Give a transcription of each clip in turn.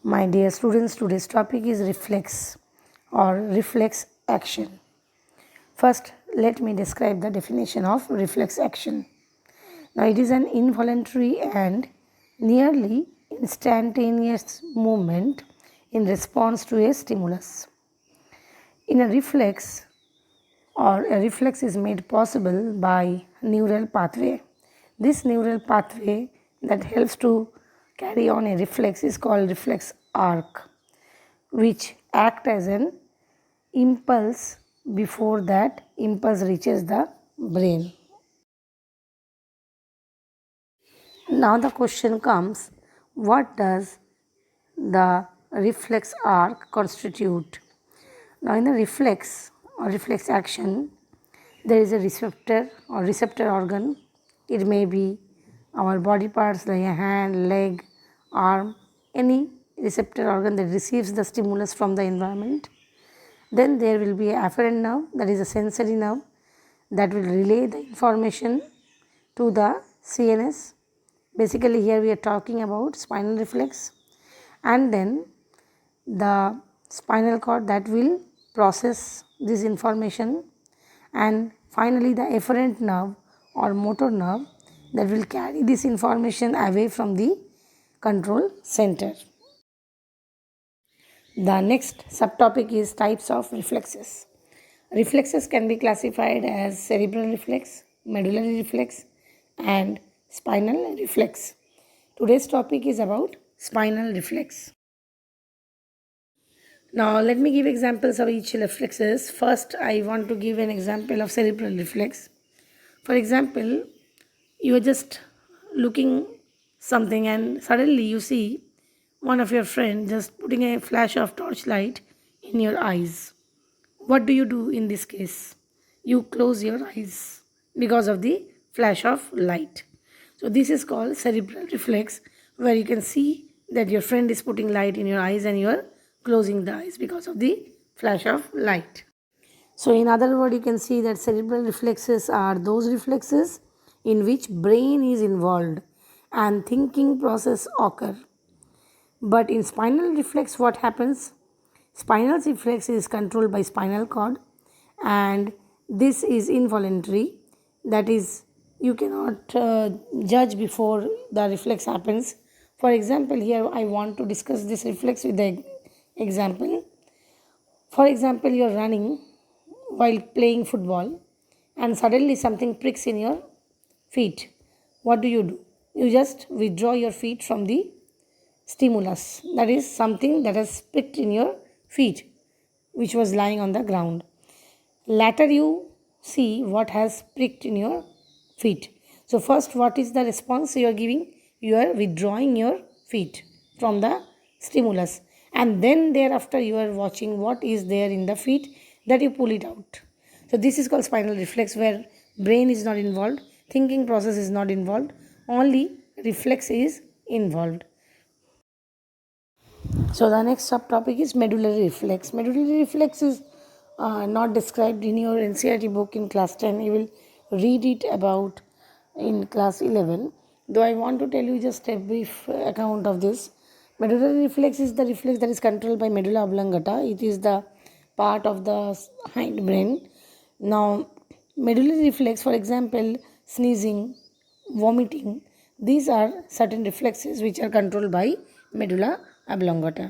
My dear students, today's topic is reflex or reflex action. First, let me describe the definition of reflex action. Now, it is an involuntary and nearly instantaneous movement in response to a stimulus. In a reflex is made possible by neural pathway. This neural pathway that helps to carry on a reflex is called reflex arc, which act as an impulse before that impulse reaches the brain. Now the question comes, what does the reflex arc constitute? Now in the reflex or reflex action, there is a receptor organ. It may be our body parts like a hand, leg, arm, any receptor organ that receives the stimulus from the environment. Then there will be an afferent nerve, that is a sensory nerve, that will relay the information to the CNS. Basically here we are talking about spinal reflex, and then the spinal cord that will process this information, and finally the efferent nerve or motor nerve that will carry this information away from the control center. The next subtopic is types of reflexes. Reflexes can be classified as cerebral reflex, medullary reflex, and spinal reflex. Today's topic is about spinal reflex. Now let me give examples of each reflexes. First, I want to give an example of cerebral reflex. For example, you are just looking something and suddenly you see one of your friends just putting a flash of torchlight in your eyes. What do you do in this case? You close your eyes because of the flash of light. So this is called cerebral reflex, where you can see that your friend is putting light in your eyes and you are closing the eyes because of the flash of light. So in other words, you can see that cerebral reflexes are those reflexes in which brain is involved and thinking process occur. But in spinal reflex, what happens? Spinal reflex is controlled by spinal cord, and this is involuntary. That is, you cannot judge before the reflex happens. For example, here I want to discuss this reflex with the example. For example, you are running while playing football and suddenly something pricks in your feet. What do? You just withdraw your feet from the stimulus. That is something that has pricked in your feet, which was lying on the ground. Later, you see what has pricked in your feet. So, first, what is the response you are giving? You are withdrawing your feet from the stimulus, and then thereafter, you are watching what is there in the feet, that you pull it out. So, this is called spinal reflex, where brain is not involved, thinking process is not involved, only reflex is involved. So the next subtopic is medullary reflex. Medullary reflex is not described in your NCERT book in class 10. You will read it about in class 11. Though I want to tell you just a brief account of this. Medullary reflex is the reflex that is controlled by medulla oblongata. It is the part of the hindbrain. Now, medullary reflex, for example, sneezing, vomiting, these are certain reflexes which are controlled by medulla oblongata.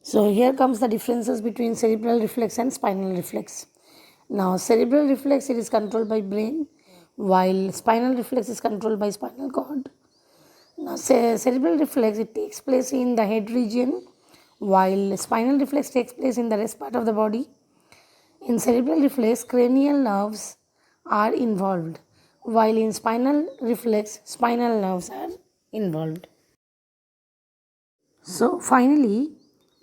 So here comes the differences between cerebral reflex and spinal reflex. Now cerebral reflex, it is controlled by brain, while spinal reflex is controlled by spinal cord. Now cerebral reflex, it takes place in the head region, while spinal reflex takes place in the rest part of the body. In cerebral reflex, cranial nerves are involved, while in spinal reflex, spinal nerves are involved. So finally,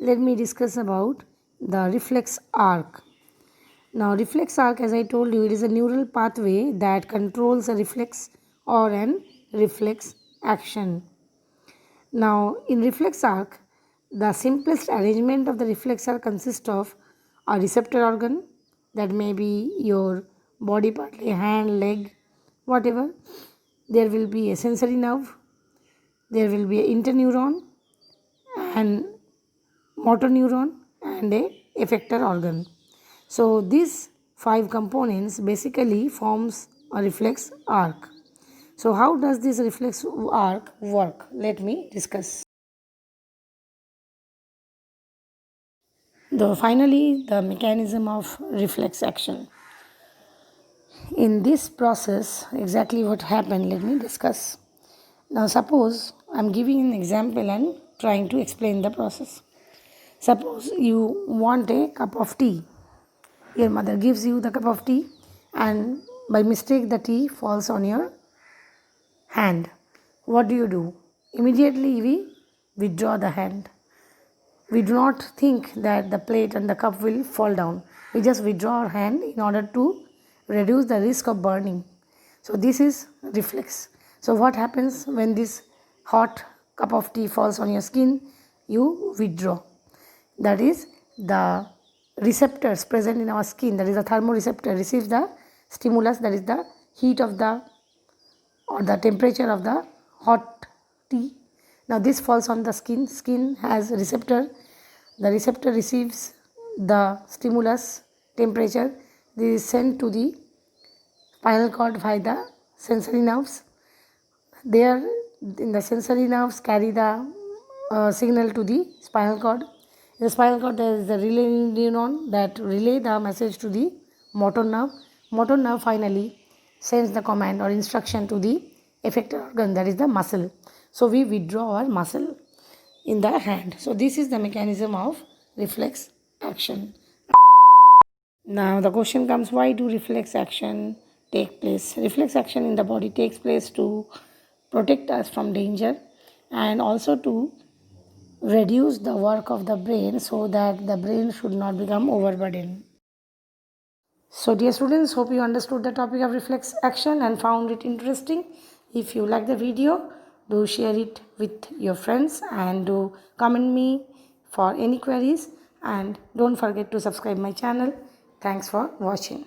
let me discuss about the reflex arc. Now reflex arc, as I told you, it is a neural pathway that controls a reflex or an reflex action. Now in reflex arc, the simplest arrangement of the reflex arc consists of a receptor organ, that may be your body part, like hand, leg, whatever. There will be a sensory nerve, there will be an interneuron, and motor neuron and a effector organ. So these 5 components basically forms a reflex arc. So how does this reflex arc work? Let me discuss. Finally, the mechanism of reflex action. In this process, exactly what happened, let me discuss. Now suppose I am giving an example and trying to explain the process. Suppose you want a cup of tea. Your mother gives you the cup of tea and by mistake the tea falls on your hand. What do? Immediately we withdraw the hand. We do not think that the plate and the cup will fall down. We just withdraw our hand in order to reduce the risk of burning. So this is reflex. So what happens when this hot cup of tea falls on your skin? You withdraw. That is the receptors present in our skin, that is the thermoreceptor, receives the stimulus, that is the heat of the or the temperature of the hot tea. Now this falls on the skin. Skin has receptor. The receptor receives the stimulus temperature. This is sent to the spinal cord via the sensory nerves. There in the sensory nerves carry the signal to the spinal cord. In the spinal cord there is the relay neuron that relay the message to the motor nerve. Motor nerve finally sends the command or instruction to the effector organ, that is the muscle. So we withdraw our muscle in the hand. So this is the mechanism of reflex action. Now the question comes, why do reflex action take place? Reflex action in the body takes place to protect us from danger and also to reduce the work of the brain so that the brain should not become overburdened. So dear students, hope you understood the topic of reflex action and found it interesting. If you like the video, do share it with your friends and do comment me for any queries and don't forget to subscribe my channel. Thanks for watching.